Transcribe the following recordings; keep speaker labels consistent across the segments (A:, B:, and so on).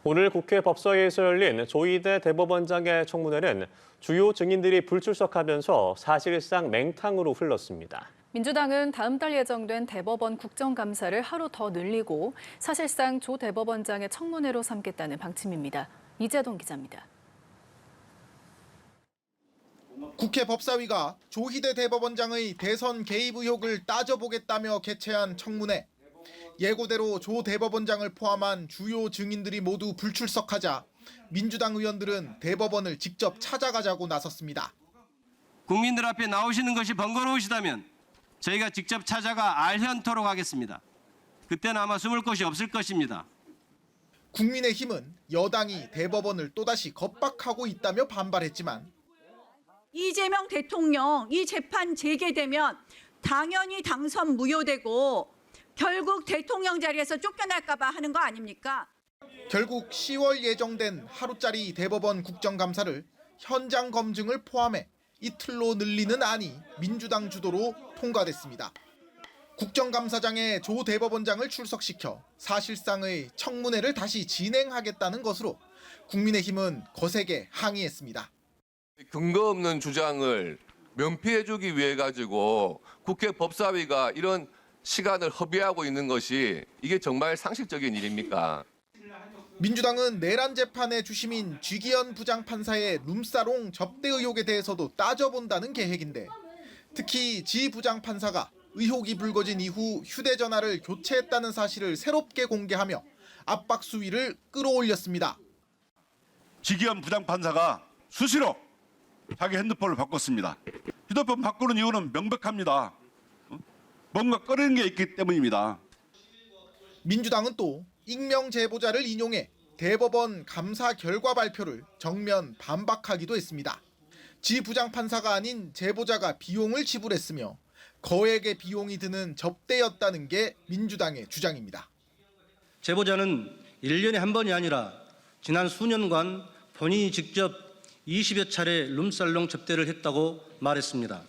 A: 오늘 국회 법사위에서 열린 조희대 대법원장의 청문회는 주요 증인들이 불출석하면서 사실상 맹탕으로 흘렀습니다.
B: 민주당은 다음 달 예정된 대법원 국정감사를 하루 더 늘리고 사실상 조 대법원장의 청문회로 삼겠다는 방침입니다. 이재동 기자입니다.
C: 국회 법사위가 조희대 대법원장의 대선 개입 의혹을 따져보겠다며 개최한 청문회. 예고대로 조 대법원장을 포함한 주요 증인들이 모두 불출석하자 민주당 의원들은 대법원을 직접 찾아가자고 나섰습니다.
D: 국민들 앞에 나오시는 것이 번거로우시다면 저희가 직접 찾아가 알현토록 하겠습니다. 그때는 아마 숨을 곳이 없을 것입니다.
C: 국민의힘은 여당이 대법원을 또다시 겁박하고 있다며 반발했지만
E: 이재명 대통령 이 재판 재개되면 당연히 당선 무효되고 결국 대통령 자리에서 쫓겨날까 봐 하는 거 아닙니까?
C: 결국 10월 예정된 하루짜리 대법원 국정감사를 현장 검증을 포함해 이틀로 늘리는 안이 민주당 주도로 통과됐습니다. 국정감사장에 조 대법원장을 출석시켜 사실상의 청문회를 다시 진행하겠다는 것으로 국민의힘은 거세게 항의했습니다.
F: 근거 없는 주장을 면피해주기 위해 가지고 국회 법사위가 이런 시간을 허비하고 있는 것이 이게 정말 상식적인 일입니까?
C: 민주당은 내란 재판의 주심인 쥐기현 부장판사의 룸사롱 접대 의혹에 대해서도 따져본다는 계획인데 특히 지 부장판사가 의혹이 불거진 이후 휴대전화를 교체했다는 사실을 새롭게 공개하며 압박 수위를 끌어올렸습니다.
G: 지기현 부장판사가 수시로 자기 핸드폰을 바꿨습니다. 휴대폰 바꾸는 이유는 명백합니다. 뭔가 꺼내는 게 있기 때문입니다.
C: 민주당은 또 익명 제보자를 인용해 대법원 감사 결과 발표를 정면 반박하기도 했습니다. 지 부장판사가 아닌 제보자가 비용을 지불했으며 거액의 비용이 드는 접대였다는 게 민주당의 주장입니다.
H: 제보자는 1년에 한 번이 아니라 지난 수년간 본인이 직접 20여 차례 룸살롱 접대를 했다고 말했습니다.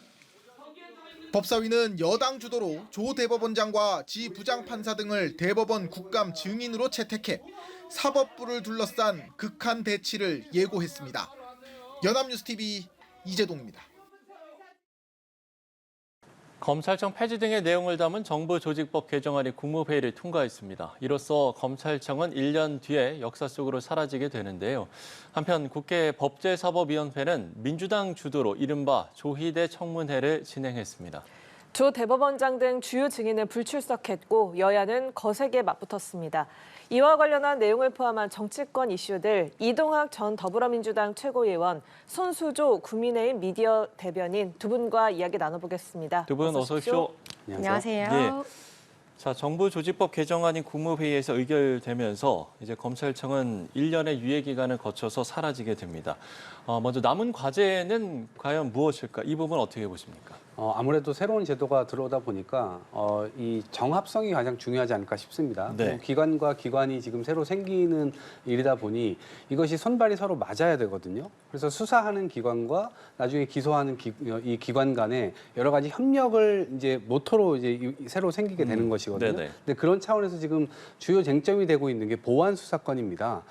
C: 법사위는 여당 주도로 조 대법원장과 지 부장판사 등을 대법원 국감 증인으로 채택해 사법부를 둘러싼 극한 대치를 예고했습니다. 연합뉴스TV 이재동입니다.
I: 검찰청 폐지 등의 내용을 담은 정부조직법 개정안이 국무회의를 통과했습니다. 이로써 검찰청은 1년 뒤에 역사 속으로 사라지게 되는데요. 한편 국회 법제사법위원회는 민주당 주도로 이른바 조희대 청문회를 진행했습니다.
J: 조 대법원장 등 주요 증인은 불출석했고 여야는 거세게 맞붙었습니다. 이와 관련한 내용을 포함한 정치권 이슈들 이동학 전 더불어민주당 최고위원, 손수조 국민의힘 미디어 대변인 두 분과 이야기 나눠보겠습니다.
I: 두 분 어서 오십시오.
B: 안녕하세요.
I: 예. 자, 정부조직법 개정안이 국무회의에서 의결되면서 이제 검찰청은 1년의 유예 기간을 거쳐서 사라지게 됩니다. 먼저 남은 과제는 과연 무엇일까? 이 부분 어떻게 보십니까?
K: 아무래도 새로운 제도가 들어오다 보니까 이 정합성이 가장 중요하지 않을까 싶습니다.
I: 네.
K: 기관과 기관이 지금 새로 생기는 일이다 보니 이것이 손발이 서로 맞아야 되거든요. 그래서 수사하는 기관과 나중에 기소하는 이 기관 간에 여러 가지 협력을 이제 모토로 이제 새로 생기게 되는 것이거든요.
I: 네네.
K: 근데 그런 차원에서 지금 주요 쟁점이 되고 있는 게 보안 수사권입니다.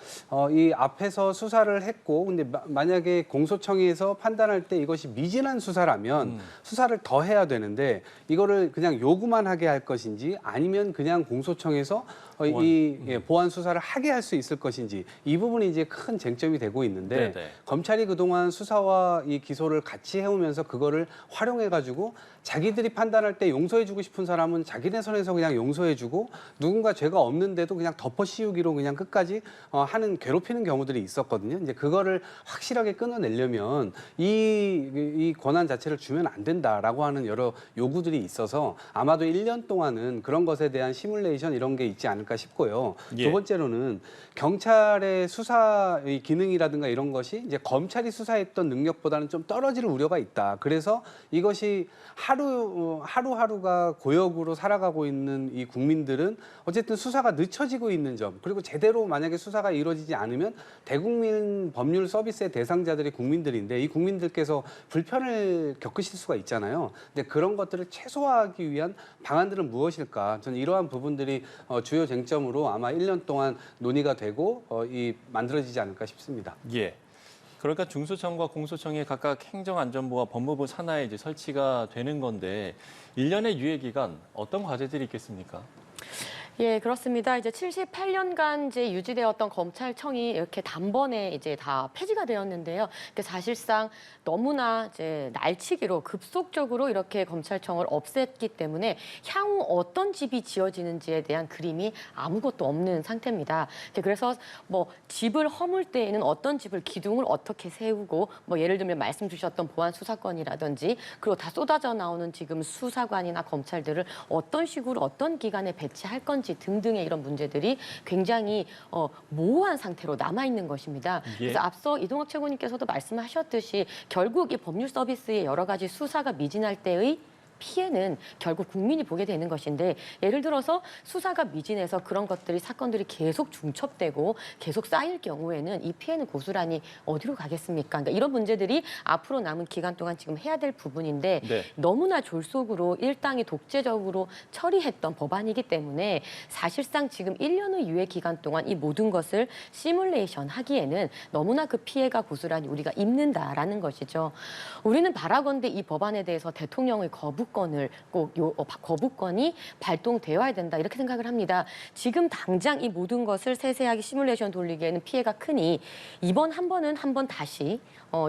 K: 이 앞에서 수사를 했고, 근데 만약에 공소청에서 판단할 때 이것이 미진한 수사라면 수사를 더 해야 되는데 이거를 그냥 요구만 하게 할 것인지 아니면 그냥 공소청에서 보안 수사를 하게 할 수 있을 것인지 이 부분이 이제 큰 쟁점이 되고 있는데
I: 네네.
K: 검찰이 그동안 수사와 이 기소를 같이 해오면서 그거를 활용해가지고 자기들이 판단할 때 용서해주고 싶은 사람은 자기네 선에서 그냥 용서해주고 누군가 죄가 없는데도 그냥 덮어씌우기로 그냥 끝까지 괴롭히는 경우들이 있었거든요. 이제 그거를 확실하게 끊어내려면 이 권한 자체를 주면 안 된다라고 하는 여러 요구들이 있어서 아마도 1년 동안은 그런 것에 대한 시뮬레이션 이런 게 있지 않을까 싶고요.
I: 예.
K: 두 번째로는 경찰의 수사의 기능이라든가 이런 것이 이제 검찰이 수사했던 능력보다는 좀 떨어질 우려가 있다. 그래서 이것이 하루하루가 고역으로 살아가고 있는 이 국민들은 어쨌든 수사가 늦춰지고 있는 점, 그리고 제대로 만약에 수사가 이루어지지 않으면 대국민 법률 서비스의 대상자들이 국민들인데 이 국민들께서 불편을 겪으실 수가 있잖아요. 근데 그런 것들을 최소화하기 위한 방안들은 무엇일까? 저는 이러한 부분들이 주요 쟁점 쟁점으로 아마 1년 동안 논의가 되고 만들어지지 않을까 싶습니다.
I: 예. 그러니까 중수청과 공수청이 각각 행정안전부와 법무부 산하에 이제 설치가 되는 건데 1년의 유예 기간 어떤 과제들이 있겠습니까?
L: 예, 그렇습니다. 이제 78년간 이제 유지되었던 검찰청이 이렇게 단번에 이제 다 폐지가 되었는데요. 사실상 너무나 이제 날치기로 급속적으로 이렇게 검찰청을 없앴기 때문에 향후 어떤 집이 지어지는지에 대한 그림이 아무것도 없는 상태입니다. 그래서 뭐 집을 허물 때에는 어떤 집을 기둥을 어떻게 세우고 뭐 예를 들면 말씀 주셨던 보안 수사권이라든지 그리고 다 쏟아져 나오는 지금 수사관이나 검찰들을 어떤 식으로 어떤 기관에 배치할 건지 등등의 이런 문제들이 굉장히 모호한 상태로 남아있는 것입니다. 그래서 앞서 이동학 최고님께서도 말씀하셨듯이 결국 이 법률 서비스의 여러 가지 수사가 미진할 때의 피해는 결국 국민이 보게 되는 것인데 예를 들어서 수사가 미진해서 그런 것들이 사건들이 계속 중첩되고 계속 쌓일 경우에는 이 피해는 고스란히 어디로 가겠습니까? 그러니까 이런 문제들이 앞으로 남은 기간 동안 지금 해야 될 부분인데 너무나 졸속으로 일당이 독재적으로 처리했던 법안이기 때문에 사실상 지금 1년의 유예 기간 동안 이 모든 것을 시뮬레이션 하기에는 너무나 그 피해가 고스란히 우리가 입는다라는 것이죠. 우리는 바라건대 이 법안에 대해서 대통령의 거부권이 발동되어야 된다 이렇게 생각을 합니다. 지금 당장 이 모든 것을 세세하게 시뮬레이션 돌리기에는 피해가 크니 이번 한 번은 다시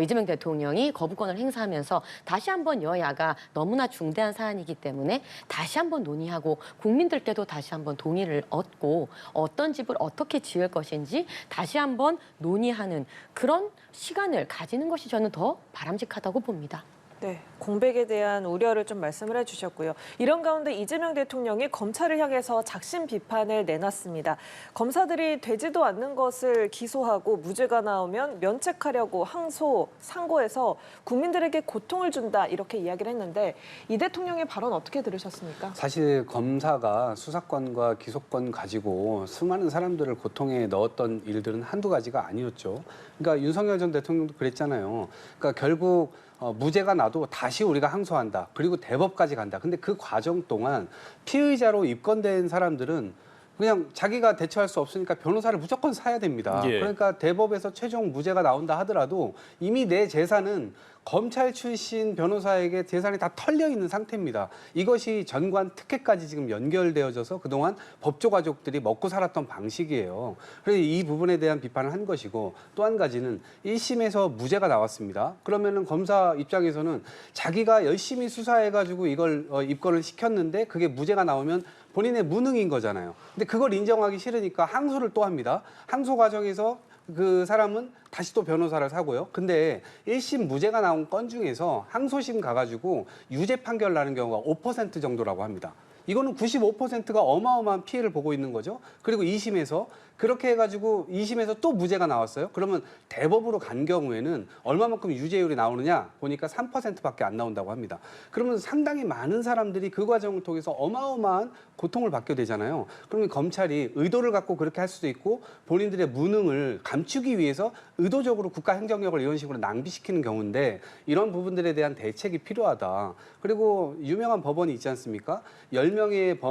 L: 이재명 대통령이 거부권을 행사하면서 다시 한번 여야가 너무나 중대한 사안이기 때문에 다시 한번 논의하고 국민들께도 다시 한번 동의를 얻고 어떤 집을 어떻게 지을 것인지 다시 한번 논의하는 그런 시간을 가지는 것이 저는 더 바람직하다고 봅니다.
J: 네, 공백에 대한 우려를 좀 말씀을 해주셨고요. 이런 가운데 이재명 대통령이 검찰을 향해서 작심 비판을 내놨습니다. 검사들이 되지도 않는 것을 기소하고 무죄가 나오면 면책하려고 항소, 상고해서 국민들에게 고통을 준다 이렇게 이야기를 했는데 이 대통령의 발언 어떻게 들으셨습니까?
K: 사실 검사가 수사권과 기소권 가지고 수많은 사람들을 고통에 넣었던 일들은 한두 가지가 아니었죠. 그러니까 윤석열 전 대통령도 그랬잖아요. 그러니까 결국 무죄가 나도 다시 우리가 항소한다. 그리고 대법까지 간다. 근데 그 과정 동안 피의자로 입건된 사람들은 그냥 자기가 대처할 수 없으니까 변호사를 무조건 사야 됩니다. 그러니까 대법에서 최종 무죄가 나온다 하더라도 이미 내 재산은 검찰 출신 변호사에게 재산이 다 털려 있는 상태입니다. 이것이 전관 특혜까지 지금 연결되어져서 그동안 법조 가족들이 먹고 살았던 방식이에요. 그래서 이 부분에 대한 비판을 한 것이고 또 한 가지는 1심에서 무죄가 나왔습니다. 그러면은 검사 입장에서는 자기가 열심히 수사해가지고 이걸 입건을 시켰는데 그게 무죄가 나오면 본인의 무능인 거잖아요. 근데 그걸 인정하기 싫으니까 항소를 또 합니다. 항소 과정에서 그 사람은 다시 또 변호사를 사고요. 근데 1심 무죄가 나온 건 중에서 항소심 가가지고 유죄 판결 나는 경우가 5% 정도라고 합니다. 이거는 95%가 어마어마한 피해를 보고 있는 거죠. 그리고 2심에서 그렇게 해가지고 2심에서 또 무죄가 나왔어요. 그러면 대법으로 간 경우에는 얼마만큼 유죄율이 나오느냐 보니까 3%밖에 안 나온다고 합니다. 그러면 상당히 많은 사람들이 그 과정을 통해서 어마어마한 고통을 받게 되잖아요. 그러면 검찰이 의도를 갖고 그렇게 할 수도 있고 본인들의 무능을 감추기 위해서 의도적으로 국가 행정력을 이런 식으로 낭비시키는 경우인데 이런 부분들에 대한 대책이 필요하다. 그리고 유명한 법원이 있지 않습니까? 10명의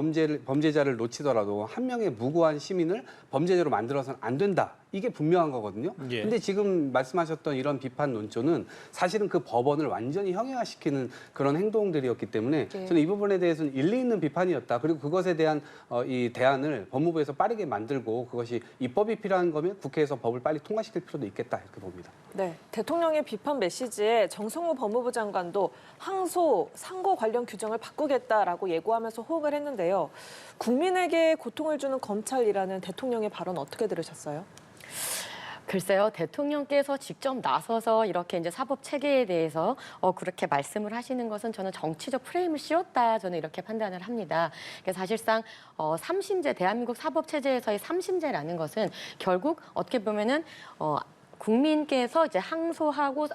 K: 범죄자를 놓치더라도 한 명의 무고한 시민을 범죄자로 만들어서는 안 된다. 이게 분명한 거거든요. 근데 지금 말씀하셨던 이런 비판 논조는 사실은 그 법원을 완전히 형해화시키는 그런 행동들이었기 때문에 저는 이 부분에 대해서는 일리 있는 비판이었다. 그리고 그것에 대한 이 대안을 법무부에서 빠르게 만들고 그것이 입법이 필요한 거면 국회에서 법을 빨리 통과시킬 필요도 있겠다 이렇게 봅니다.
J: 네, 대통령의 비판 메시지에 정성호 법무부 장관도 항소, 상고 관련 규정을 바꾸겠다라고 예고하면서 호응을 했는데요. 국민에게 고통을 주는 검찰이라는 대통령의 발언 어떻게 들으셨어요?
L: 글쎄요, 대통령께서 직접 나서서 이렇게 이제 사법 체계에 대해서 그렇게 말씀을 하시는 것은 저는 정치적 프레임을 씌웠다 저는 이렇게 판단을 합니다. 그러니까 사실상 3심제 대한민국 사법 체제에서의 3심제라는 것은 결국 어떻게 보면은 국민께서 이제 항소하고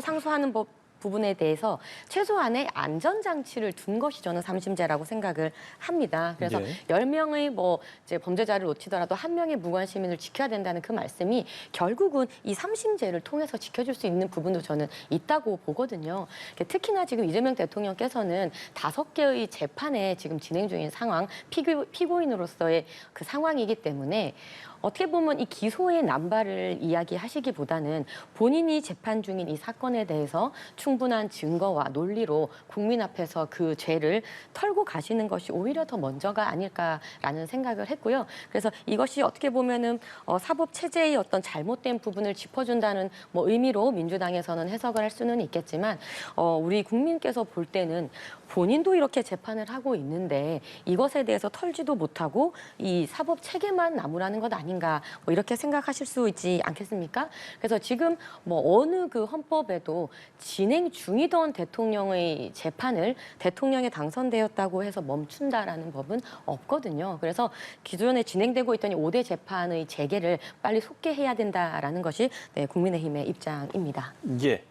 L: 상소하는 법 부분에 대해서 최소한의 안전장치를 둔 것이 저는 삼심제라고 생각을 합니다. 그래서
I: 예.
L: 10명의 뭐 이제 범죄자를 놓치더라도 한 명의 무고한 시민을 지켜야 된다는 그 말씀이 결국은 이 삼심제를 통해서 지켜줄 수 있는 부분도 저는 있다고 보거든요. 특히나 지금 이재명 대통령께서는 5개의 재판에 지금 진행 중인 상황, 피고인으로서의 그 상황이기 때문에 어떻게 보면 이 기소의 남발을 이야기하시기보다는 본인이 재판 중인 이 사건에 대해서 충분한 증거와 논리로 국민 앞에서 그 죄를 털고 가시는 것이 오히려 더 먼저가 아닐까라는 생각을 했고요. 그래서 이것이 어떻게 보면은 사법 체제의 어떤 잘못된 부분을 짚어준다는 뭐 의미로 민주당에서는 해석을 할 수는 있겠지만 우리 국민께서 볼 때는 본인도 이렇게 재판을 하고 있는데 이것에 대해서 털지도 못하고 이 사법 체계만 나무라는 것 아닌가 뭐 이렇게 생각하실 수 있지 않겠습니까? 그래서 지금 뭐 어느 그 헌법에도 진행 중이던 대통령의 재판을 대통령이 당선되었다고 해서 멈춘다라는 법은 없거든요. 그래서 기존에 진행되고 있던 5대 재판의 재개를 빨리 속개해야 된다라는 것이 국민의힘의 입장입니다.
I: 예.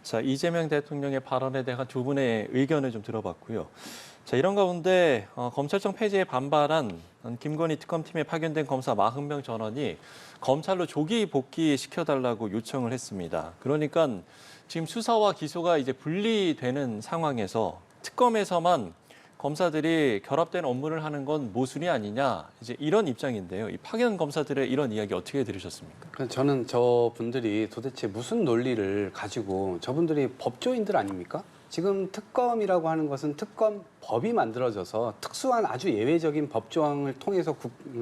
I: 자, 이재명 대통령의 발언에 대한 두 분의 의견을 좀 들어봤고요. 자, 이런 가운데 검찰청 폐지에 반발한 김건희 특검팀에 파견된 검사 40명 전원이 검찰로 조기 복귀시켜달라고 요청을 했습니다. 그러니까 지금 수사와 기소가 이제 분리되는 상황에서 특검에서만 검사들이 결합된 업무를 하는 건 모순이 아니냐, 이제 이런 입장인데요. 이 파견 검사들의 이런 이야기 어떻게 들으셨습니까?
K: 저는 저분들이 도대체 무슨 논리를 가지고, 저분들이 법조인들 아닙니까? 지금 특검이라고 하는 것은 특검법이 만들어져서 특수한 아주 예외적인 법조항을 통해서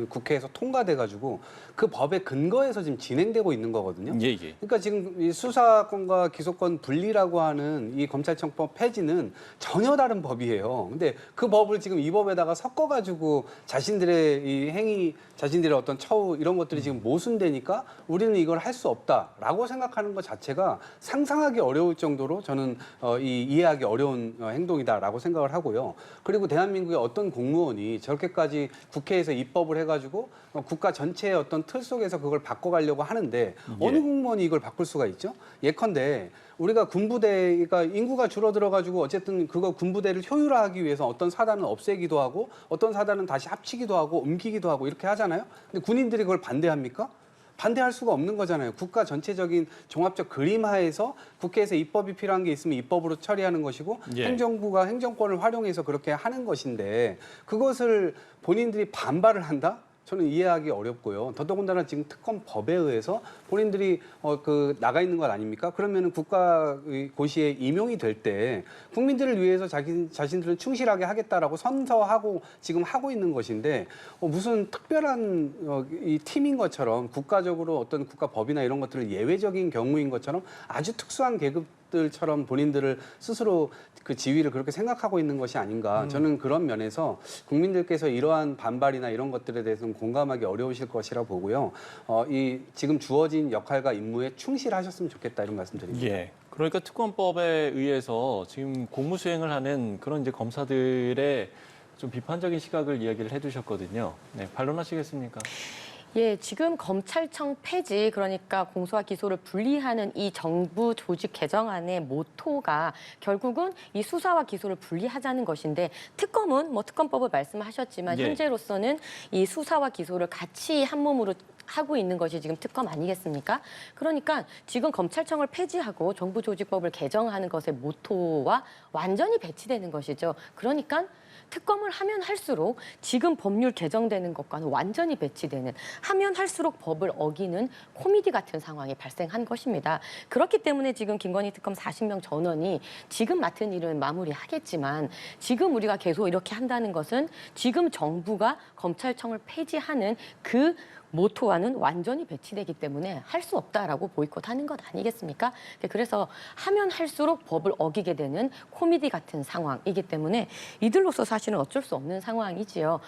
K: 국회에서 통과돼가지고 그 법의 근거에서 지금 진행되고 있는 거거든요.
I: 예.
K: 그러니까 지금 이 수사권과 기소권 분리라고 하는 이 검찰청법 폐지는 전혀 다른 법이에요. 근데 그 법을 지금 이 법에다가 섞어가지고 자신들의 이 행위, 자신들의 어떤 처우 이런 것들이 지금 모순되니까 우리는 이걸 할 수 없다라고 생각하는 것 자체가 상상하기 어려울 정도로 저는 이해하기 어려운 행동이다라고 생각을 하고요. 그리고 대한민국의 어떤 공무원이 저렇게까지 국회에서 입법을 해가지고 국가 전체의 어떤 틀 속에서 그걸 바꿔가려고 하는데 어느 공무원이 이걸 바꿀 수가 있죠? 예컨대 우리가 군부대가 인구가 줄어들어가지고 어쨌든 그거 군부대를 효율화하기 위해서 어떤 사단은 없애기도 하고 어떤 사단은 다시 합치기도 하고 옮기기도 하고 이렇게 하잖아요. 근데 군인들이 그걸 반대합니까? 반대할 수가 없는 거잖아요. 국가 전체적인 종합적 그림 하에서 국회에서 입법이 필요한 게 있으면 입법으로 처리하는 것이고 행정부가 행정권을 활용해서 그렇게 하는 것인데 그것을 본인들이 반발을 한다? 저는 이해하기 어렵고요. 더더군다나 지금 특검법에 의해서 본인들이 나가 있는 것 아닙니까? 그러면은 국가 고시에 임용이 될 때 국민들을 위해서 자신들은 충실하게 하겠다라고 선서하고 지금 하고 있는 것인데 무슨 특별한 이 팀인 것처럼 국가적으로 어떤 국가법이나 이런 것들을 예외적인 경우인 것처럼 아주 특수한 계급들처럼 본인들을 스스로 그 지위를 그렇게 생각하고 있는 것이 아닌가. 저는 그런 면에서 국민들께서 이러한 반발이나 이런 것들에 대해서는 공감하기 어려우실 것이라 보고요. 이 지금 주어진 역할과 임무에 충실하셨으면 좋겠다 이런 말씀드립니다.
I: 예. 그러니까 특검법에 의해서 지금 공무 수행을 하는 그런 이제 검사들의 좀 비판적인 시각을 이야기를 해주셨거든요. 네, 반론하시겠습니까?
L: 예, 지금 검찰청 폐지, 그러니까 공소와 기소를 분리하는 이 정부 조직 개정안의 모토가 결국은 이 수사와 기소를 분리하자는 것인데 특검은 뭐 특검법을 말씀하셨지만 현재로서는 이 수사와 기소를 같이 한 몸으로 하고 있는 것이 지금 특검 아니겠습니까? 그러니까 지금 검찰청을 폐지하고 정부조직법을 개정하는 것의 모토와 완전히 배치되는 것이죠. 그러니까 특검을 하면 할수록 지금 법률 개정되는 것과는 완전히 배치되는, 하면 할수록 법을 어기는 코미디 같은 상황이 발생한 것입니다. 그렇기 때문에 지금 김건희 특검 40명 전원이 지금 맡은 일은 마무리하겠지만 지금 우리가 계속 이렇게 한다는 것은 지금 정부가 검찰청을 폐지하는 그 모토와는 완전히 배치되기 때문에 할 수 없다라고 보이콧하는 것 아니겠습니까? 그래서 하면 할수록 법을 어기게 되는 코미디 같은 상황이기 때문에 이들로서 사실은 어쩔 수 없는 상황이지요.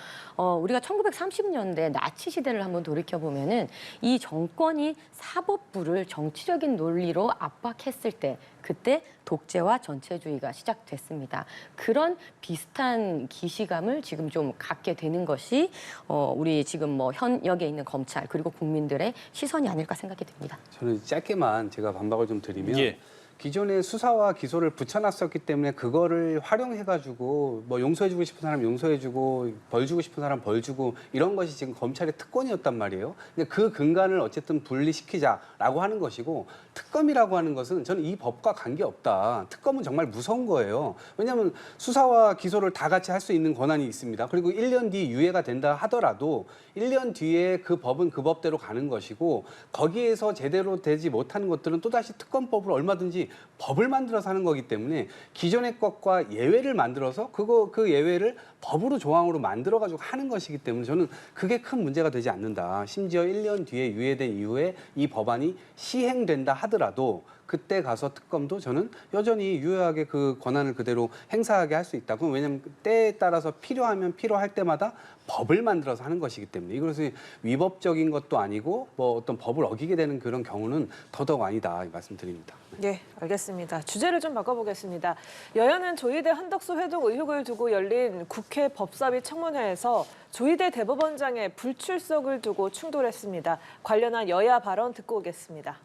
L: 우리가 1930년대 나치 시대를 한번 돌이켜보면은 이 정권이 사법부를 정치적인 논리로 압박했을 때 그때 독재와 전체주의가 시작됐습니다. 그런 비슷한 기시감을 지금 좀 갖게 되는 것이 우리 지금 뭐 현역에 있는 검찰 그리고 국민들의 시선이 아닐까 생각이 듭니다.
K: 저는 짧게만 제가 반박을 좀 드리면 기존의 수사와 기소를 붙여놨었기 때문에 그거를 활용해가지고 뭐 용서해주고 싶은 사람 용서해주고 벌 주고 싶은 사람 벌 주고 이런 것이 지금 검찰의 특권이었단 말이에요. 근데 그 근간을 어쨌든 분리시키자라고 하는 것이고 특검이라고 하는 것은 저는 이 법과 관계없다. 특검은 정말 무서운 거예요. 왜냐하면 수사와 기소를 다 같이 할 수 있는 권한이 있습니다. 그리고 1년 뒤 유예가 된다 하더라도 1년 뒤에 그 법은 그 법대로 가는 것이고 거기에서 제대로 되지 못하는 것들은 또다시 특검법으로 얼마든지 법을 만들어서 하는 거기 때문에 기존의 것과 예외를 만들어서 그 예외를 법으로 조항으로 만들어가지고 하는 것이기 때문에 저는 그게 큰 문제가 되지 않는다. 심지어 1년 뒤에 유예된 이후에 이 법안이 시행된다 하더라도 그때 가서 특검도 저는 여전히 유효하게 그 권한을 그대로 행사하게 할 수 있다. 그럼 왜냐하면 때에 따라서 필요하면 필요할 때마다 법을 만들어서 하는 것이기 때문에 이것이 위법적인 것도 아니고 뭐 어떤 법을 어기게 되는 그런 경우는 더더욱 아니다 이 말씀드립니다.
J: 네, 알겠습니다. 주제를 좀 바꿔보겠습니다. 여야는 조희대 한덕수 회동 의혹을 두고 열린 국회 법사위 청문회에서 조희대 대법원장의 불출석을 두고 충돌했습니다. 관련한 여야 발언 듣고 오겠습니다.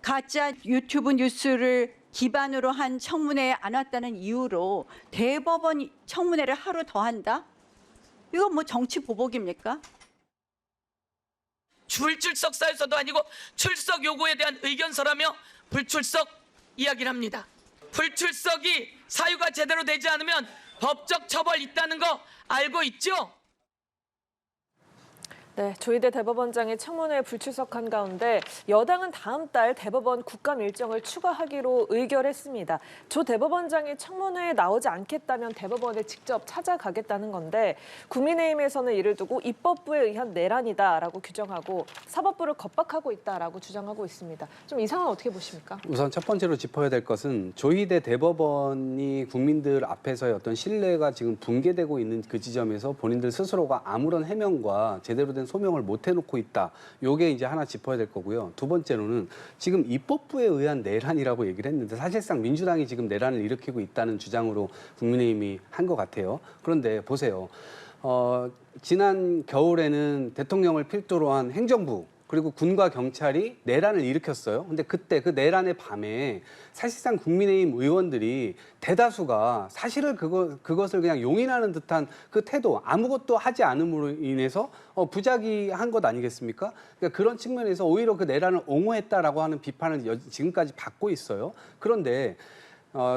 E: 가짜 유튜브 뉴스를 기반으로 한 청문회에 안 왔다는 이유로 대법원 청문회를 하루 더 한다? 이건 뭐 정치 보복입니까?
M: 불출석 사유서도 아니고 출석 요구에 대한 의견서라며 불출석 이야기를 합니다. 불출석이 사유가 제대로 되지 않으면 법적 처벌 있다는 거 알고 있죠?
J: 네, 조희대 대법원장이 청문회에 불출석한 가운데 여당은 다음 달 대법원 국감 일정을 추가하기로 의결했습니다. 조 대법원장이 청문회에 나오지 않겠다면 대법원에 직접 찾아가겠다는 건데 국민의힘에서는 이를 두고 입법부에 의한 내란이다라고 규정하고 사법부를 겁박하고 있다라고 주장하고 있습니다. 좀 이 상황 어떻게 보십니까?
K: 우선 첫 번째로 짚어야 될 것은 조희대 대법원이 국민들 앞에서의 어떤 신뢰가 지금 붕괴되고 있는 그 지점에서 본인들 스스로가 아무런 해명과 제대로 된 소명을 못 해놓고 있다. 요게 이제 하나 짚어야 될 거고요. 두 번째로는 지금 입법부에 의한 내란이라고 얘기를 했는데 사실상 민주당이 지금 내란을 일으키고 있다는 주장으로 국민의힘이 한 것 같아요. 그런데 보세요. 지난 겨울에는 대통령을 필두로 한 행정부 그리고 군과 경찰이 내란을 일으켰어요. 근데 그때 그 내란의 밤에 사실상 국민의힘 의원들이 대다수가 사실을 그것을 그냥 용인하는 듯한 그 태도, 아무것도 하지 않음으로 인해서 부작위한 것 아니겠습니까? 그러니까 그런 측면에서 오히려 그 내란을 옹호했다라고 하는 비판을 지금까지 받고 있어요. 그런데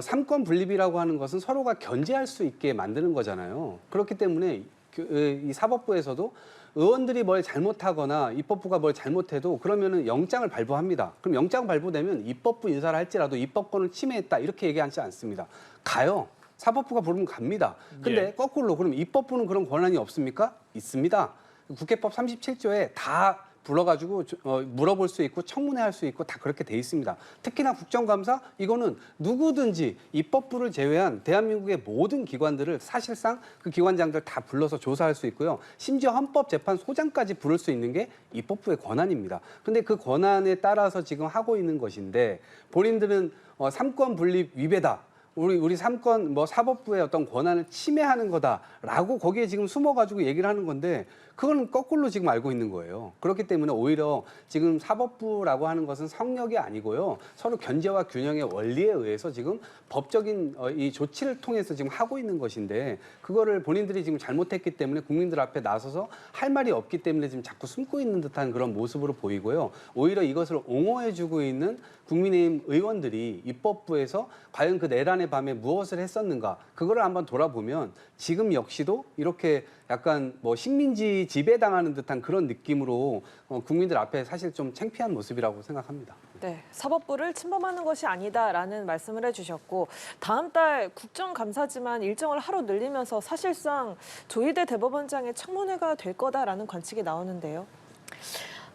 K: 삼권 분립이라고 하는 것은 서로가 견제할 수 있게 만드는 거잖아요. 그렇기 때문에 이 사법부에서도 의원들이 뭘 잘못하거나 입법부가 뭘 잘못해도 그러면은 영장을 발부합니다. 그럼 영장 발부되면 입법부 인사를 할지라도 입법권을 침해했다 이렇게 얘기하지 않습니다. 가요. 사법부가 부르면 갑니다. 근데 거꾸로 그럼 입법부는 그런 권한이 없습니까? 있습니다. 국회법 37조에 다 불러가지고 물어볼 수 있고 청문회할 수 있고 다 그렇게 돼 있습니다. 특히나 국정감사 이거는 누구든지 입법부를 제외한 대한민국의 모든 기관들을 사실상 그 기관장들 다 불러서 조사할 수 있고요. 심지어 헌법재판소장까지 부를 수 있는 게 입법부의 권한입니다. 근데 그 권한에 따라서 지금 하고 있는 것인데 본인들은 삼권 분립 위배다. 우리 삼권 사법부의 어떤 권한을 침해하는 거다라고 거기에 지금 숨어가지고 얘기를 하는 건데 그거는 거꾸로 지금 알고 있는 거예요. 그렇기 때문에 오히려 지금 사법부라고 하는 것은 성역이 아니고요. 서로 견제와 균형의 원리에 의해서 지금 법적인 이 조치를 통해서 지금 하고 있는 것인데 그거를 본인들이 지금 잘못했기 때문에 국민들 앞에 나서서 할 말이 없기 때문에 지금 자꾸 숨고 있는 듯한 그런 모습으로 보이고요. 오히려 이것을 옹호해주고 있는 국민의힘 의원들이 입법부에서 과연 그 내란의 밤에 무엇을 했었는가 그거를 한번 돌아보면 지금 역시도 이렇게 약간 식민지 지배당하는 듯한 그런 느낌으로 국민들 앞에 사실 좀 창피한 모습이라고 생각합니다.
J: 네, 사법부를 침범하는 것이 아니다라는 말씀을 해주셨고 다음 달 국정감사지만 일정을 하루 늘리면서 사실상 조희대 대법원장의 청문회가 될 거다라는 관측이 나오는데요.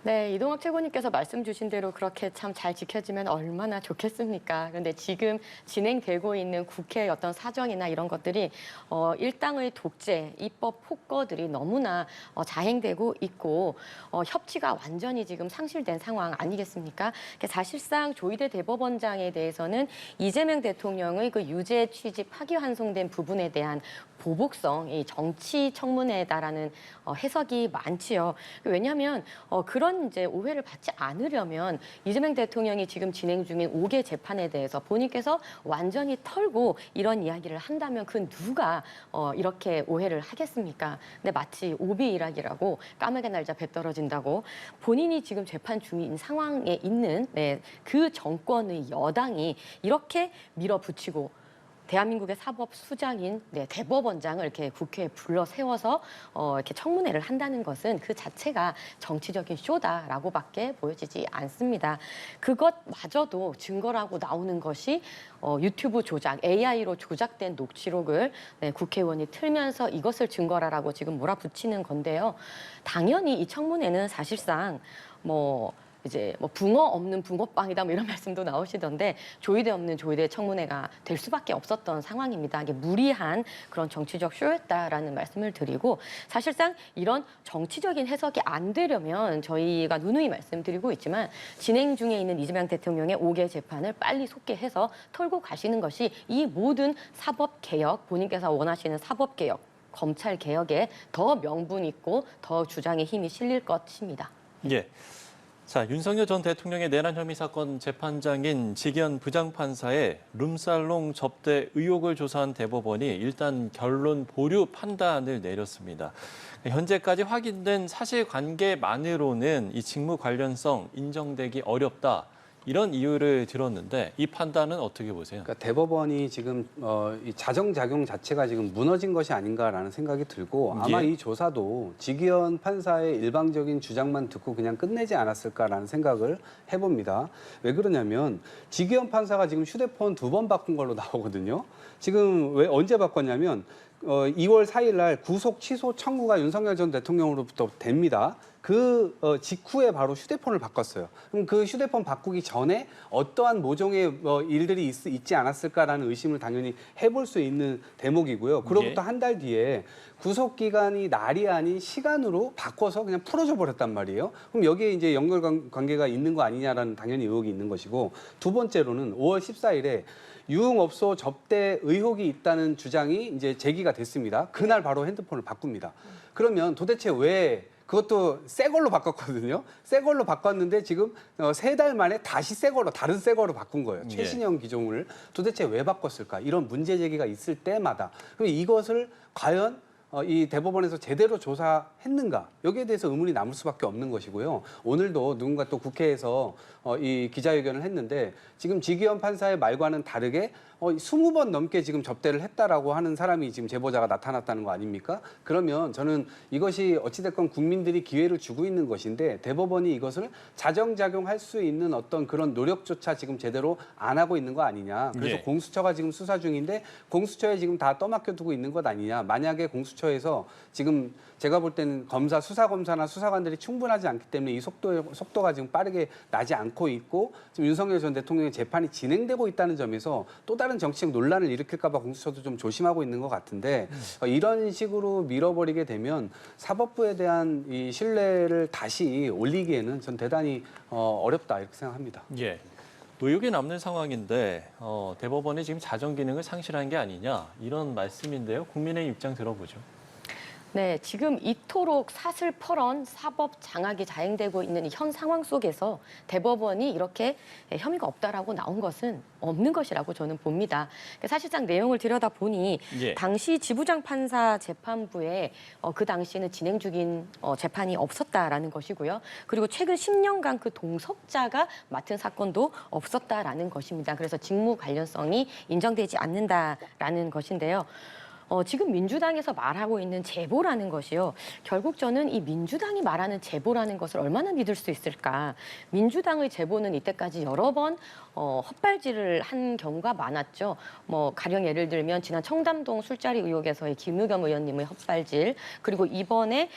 L: 네, 이동학 최고님께서 말씀 주신 대로 그렇게 참 잘 지켜지면 얼마나 좋겠습니까? 그런데 지금 진행되고 있는 국회의 어떤 사정이나 이런 것들이 일당의 독재, 입법 폭거들이 너무나 자행되고 있고 협치가 완전히 지금 상실된 상황 아니겠습니까? 사실상 조희대 대법원장에 대해서는 이재명 대통령의 그 유죄 취지 파기환송된 부분에 대한 보복성, 이 정치 청문회다라는 해석이 많지요. 왜냐하면 그런 이런 이제 오해를 받지 않으려면 이재명 대통령이 지금 진행 중인 5개 재판에 대해서 본인께서 완전히 털고 이런 이야기를 한다면 그 누가 이렇게 오해를 하겠습니까? 근데 마치 오비 일학이라고 까마귀 날자 배 떨어진다고 본인이 지금 재판 중인 상황에 있는 그 정권의 여당이 이렇게 밀어붙이고 대한민국의 사법 수장인 대법원장을 이렇게 국회에 불러 세워서 이렇게 청문회를 한다는 것은 그 자체가 정치적인 쇼다라고밖에 보여지지 않습니다. 그것마저도 증거라고 나오는 것이 유튜브 조작, AI로 조작된 녹취록을 국회의원이 틀면서 이것을 증거라라고 지금 몰아붙이는 건데요. 당연히 이 청문회는 사실상 이제 붕어 없는 붕어빵이다 이런 말씀도 나오시던데 조이대 없는 조이대 청문회가 될 수밖에 없었던 상황입니다. 이게 무리한 그런 정치적 쇼였다라는 말씀을 드리고 사실상 이런 정치적인 해석이 안 되려면 저희가 누누이 말씀드리고 있지만 진행 중에 있는 이재명 대통령의 5개 재판을 빨리 속개해서 털고 가시는 것이 이 모든 사법개혁, 본인께서 원하시는 사법개혁, 검찰개혁에 더 명분 있고 더 주장의 힘이 실릴 것입니다.
I: 예. 자, 윤석열 전 대통령의 내란 혐의 사건 재판장인 지기현 부장판사의 룸살롱 접대 의혹을 조사한 대법원이 일단 결론 보류 판단을 내렸습니다. 현재까지 확인된 사실관계만으로는 이 직무 관련성 인정되기 어렵다. 이런 이유를 들었는데 이 판단은 어떻게 보세요?
K: 그러니까 대법원이 지금 이 자정작용 자체가 지금 무너진 것이 아닌가라는 생각이 들고 아마 이 조사도 지기현 판사의 일방적인 주장만 듣고 그냥 끝내지 않았을까라는 생각을 해봅니다. 왜 그러냐면 지기현 판사가 지금 휴대폰 2번 바꾼 걸로 나오거든요. 지금 왜 언제 바꿨냐면 2월 4일 날 구속 취소 청구가 윤석열 전 대통령으로부터 됩니다. 그 직후에 바로 휴대폰을 바꿨어요. 그럼 그 휴대폰 바꾸기 전에 어떠한 모종의 일들이 있지 않았을까라는 의심을 당연히 해볼 수 있는 대목이고요. 그로부터 한 달 뒤에 구속기간이 날이 아닌 시간으로 바꿔서 그냥 풀어줘 버렸단 말이에요. 그럼 여기에 이제 연결관계가 있는 거 아니냐라는 당연히 의혹이 있는 것이고 두 번째로는 5월 14일에 유흥업소 접대 의혹이 있다는 주장이 이제 제기가 됐습니다. 그날 바로 핸드폰을 바꿉니다. 그러면 도대체 왜 그것도 새 걸로 바꿨거든요. 새 걸로 바꿨는데 지금 3달 만에 다시 새 걸로 다른 새 걸로 바꾼 거예요. 최신형 기종을 도대체 왜 바꿨을까? 이런 문제 제기가 있을 때마다 그럼 이것을 과연 이 대법원에서 제대로 조사했는가? 여기에 대해서 의문이 남을 수밖에 없는 것이고요. 오늘도 누군가 또 국회에서 이 기자회견을 했는데 지금 지기현 판사의 말과는 다르게 20번 넘게 지금 접대를 했다라고 하는 사람이 지금 제보자가 나타났다는 거 아닙니까? 그러면 저는 이것이 어찌됐건 국민들이 기회를 주고 있는 것인데 대법원이 이것을 자정작용할 수 있는 어떤 그런 노력조차 지금 제대로 안 하고 있는 거 아니냐. 그래서 공수처가 지금 수사 중인데 공수처에 지금 다 떠맡겨 두고 있는 것 아니냐. 만약에 공수처에서 지금 제가 볼 때는 수사검사나 수사관들이 충분하지 않기 때문에 이 속도가 지금 빠르게 나지 않고 있고 지금 윤석열 전 대통령의 재판이 진행되고 있다는 점에서 또 다른 정치적 논란을 일으킬까 봐 공수처도 좀 조심하고 있는 것 같은데 이런 식으로 밀어버리게 되면 사법부에 대한 이 신뢰를 다시 올리기에는 전 대단히 어렵다 이렇게 생각합니다.
I: 예. 의혹이 남는 상황인데 대법원이 지금 자정 기능을 상실한 게 아니냐 이런 말씀인데요. 국민의힘 입장 들어보죠.
L: 네, 지금 이토록 사슬퍼런 사법 장악이 자행되고 있는 현 상황 속에서 대법원이 이렇게 혐의가 없다라고 나온 것은 없는 것이라고 저는 봅니다. 사실상 내용을 들여다보니 당시 지부장 판사 재판부에 그 당시에는 진행 중인 재판이 없었다라는 것이고요. 그리고 최근 10년간 그 동석자가 맡은 사건도 없었다라는 것입니다. 그래서 직무 관련성이 인정되지 않는다라는 것인데요. 지금 민주당에서 말하고 있는 제보라는 것이요. 결국 저는 이 민주당이 말하는 제보라는 것을 얼마나 믿을 수 있을까. 민주당의 제보는 이때까지 여러 번 헛발질을 한 경우가 많았죠. 가령 예를 들면 지난 청담동 술자리 의혹에서의 김의겸 의원님의 헛발질, 그리고 이번에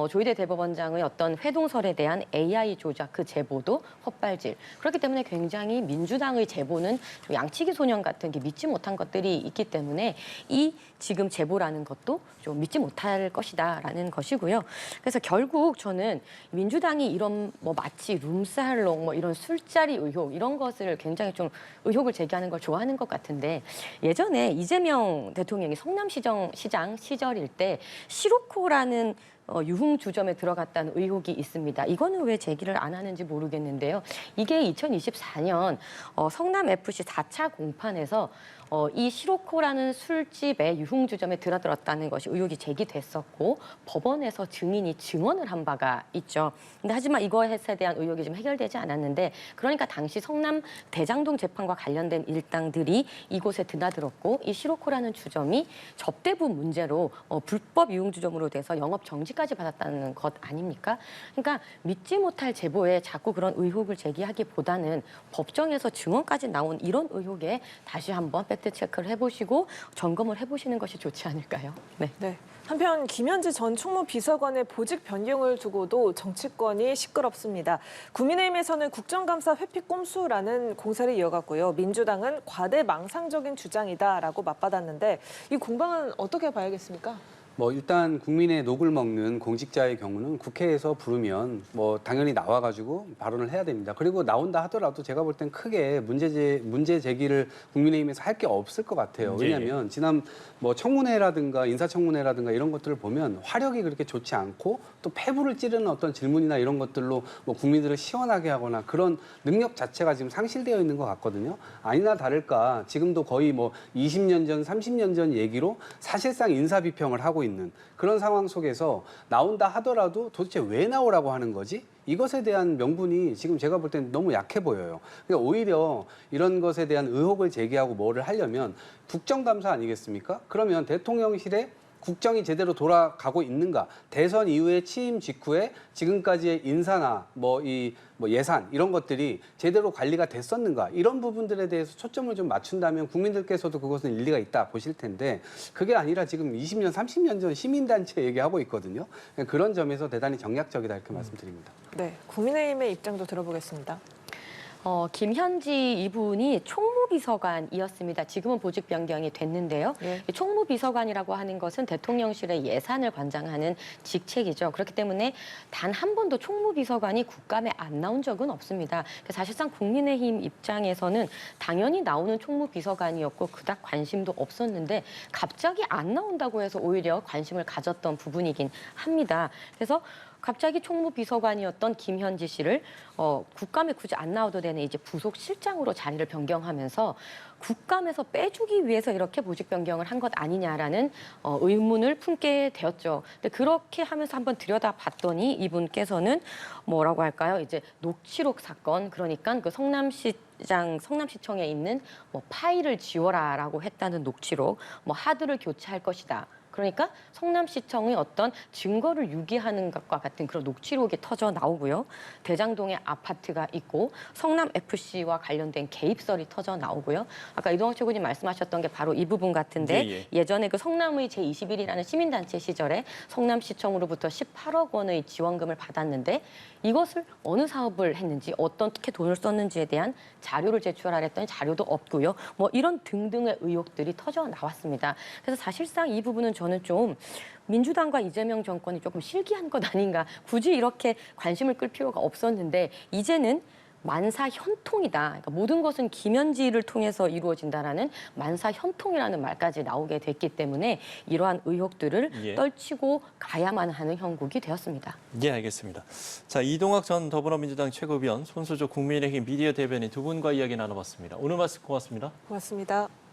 L: 조희대 대법원장의 어떤 회동설에 대한 AI 조작 그 제보도 헛발질. 그렇기 때문에 굉장히 민주당의 제보는 양치기 소년 같은 게 믿지 못한 것들이 있기 때문에 이 지금 제보라는 것도 좀 믿지 못할 것이다라는 것이고요. 그래서 결국 저는 민주당이 이런 마치 룸살롱 이런 술자리 의혹 이런 것을 굉장히 좀 의혹을 제기하는 걸 좋아하는 것 같은데 예전에 이재명 대통령이 성남시장 시절일 때 시루코라는 유흥주점에 들어갔다는 의혹이 있습니다. 이거는 왜 제기를 안 하는지 모르겠는데요. 이게 2024년 성남FC 4차 공판에서 이 시로코라는 술집에 유흥주점에 들어들었다는 것이 의혹이 제기됐었고 법원에서 증인이 증언을 한 바가 있죠. 근데 하지만 이것에 대한 의혹이 좀 해결되지 않았는데 그러니까 당시 성남 대장동 재판과 관련된 일당들이 이곳에 드나들었고 이 시로코라는 주점이 접대부 문제로 불법 유흥주점으로 돼서 영업 정지까지 받았다는 것 아닙니까? 그러니까 믿지 못할 제보에 자꾸 그런 의혹을 제기하기보다는 법정에서 증언까지 나온 이런 의혹에 다시 한번 팩트 체크를 해보시고 점검을 해보시는 것이 좋지 않을까요? 네.
J: 네. 한편 김현지 전 총무비서관의 보직 변경을 두고도 정치권이 시끄럽습니다. 국민의힘에서는 국정감사 회피 꼼수라는 공세를 이어갔고요. 민주당은 과대망상적인 주장이다라고 맞받았는데 이 공방은 어떻게 봐야겠습니까?
K: 뭐 일단 국민의 녹을 먹는 공직자의 경우는 국회에서 부르면 뭐 당연히 나와가지고 발언을 해야 됩니다. 그리고 나온다 하더라도 제가 볼 땐 크게 문제 제기를 국민의힘에서 할 게 없을 것 같아요. 왜냐하면 지난 뭐 청문회라든가 인사청문회라든가 이런 것들을 보면 화력이 그렇게 좋지 않고 또 폐부를 찌르는 어떤 질문이나 이런 것들로 뭐 국민들을 시원하게 하거나 그런 능력 자체가 지금 상실되어 있는 것 같거든요. 아니나 다를까 지금도 거의 뭐 20년 전, 30년 전 얘기로 사실상 인사비평을 하고 있는 그런 상황 속에서 나온다 하더라도 도대체 왜 나오라고 하는 거지? 이것에 대한 명분이 지금 제가 볼 때는 너무 약해 보여요. 그러니까 오히려 이런 것에 대한 의혹을 제기하고 뭐를 하려면 국정감사 아니겠습니까? 그러면 대통령실에 국정이 제대로 돌아가고 있는가? 대선 이후에 취임 직후에 지금까지의 인사나 예산 이런 것들이 제대로 관리가 됐었는가? 이런 부분들에 대해서 초점을 좀 맞춘다면 국민들께서도 그것은 일리가 있다 보실 텐데 그게 아니라 지금 20년, 30년 전 시민단체 얘기하고 있거든요. 그런 점에서 대단히 정략적이다 이렇게 말씀드립니다.
J: 네, 국민의힘의 입장도 들어보겠습니다.
L: 김현지 이분이 총무비서관이었습니다. 지금은 보직 변경이 됐는데요.
J: 네.
L: 총무비서관이라고 하는 것은 대통령실의 예산을 관장하는 직책이죠. 그렇기 때문에 단 한 번도 총무비서관이 국감에 안 나온 적은 없습니다. 사실상 국민의힘 입장에서는 당연히 나오는 총무비서관이었고 그닥 관심도 없었는데 갑자기 안 나온다고 해서 오히려 관심을 가졌던 부분이긴 합니다. 그래서 갑자기 총무비서관이었던 김현지 씨를 국감에 굳이 안 나와도 되는 이제 부속 실장으로 자리를 변경하면서 국감에서 빼주기 위해서 이렇게 보직 변경을 한 것 아니냐라는 의문을 품게 되었죠. 근데 그렇게 하면서 한번 들여다봤더니 이분께서는 뭐라고 할까요? 이제 녹취록 사건, 그러니까 그 성남시청에 있는 뭐 파일을 지워라라고 했다는 녹취록, 뭐 하드를 교체할 것이다. 그러니까 성남시청의 어떤 증거를 유기하는 것과 같은 그런 녹취록이 터져 나오고요. 대장동에 아파트가 있고 성남FC와 관련된 개입설이 터져 나오고요. 아까 이동학 최고님 말씀하셨던 게 바로 이 부분 같은데 예전에 그 성남의 제21이라는 시민단체 시절에 성남시청으로부터 18억 원의 지원금을 받았는데 이것을 어느 사업을 했는지 어떻게 돈을 썼는지에 대한 자료를 제출하라 했더니 자료도 없고요. 뭐 이런 등등의 의혹들이 터져 나왔습니다. 그래서 사실상 이 부분은 저는 좀 민주당과 이재명 정권이 조금 실기한 것 아닌가. 굳이 이렇게 관심을 끌 필요가 없었는데 이제는 만사 현통이다. 그러니까 모든 것은 김현지를 통해서 이루어진다라는 만사 현통이라는 말까지 나오게 됐기 때문에 이러한 의혹들을 떨치고 가야만 하는 형국이 되었습니다.
I: 예, 알겠습니다. 자, 이동학 전 더불어민주당 최고위원, 손수조 국민의힘 미디어 대변인 두 분과 이야기 나눠봤습니다. 오늘 말씀 고맙습니다.
J: 고맙습니다.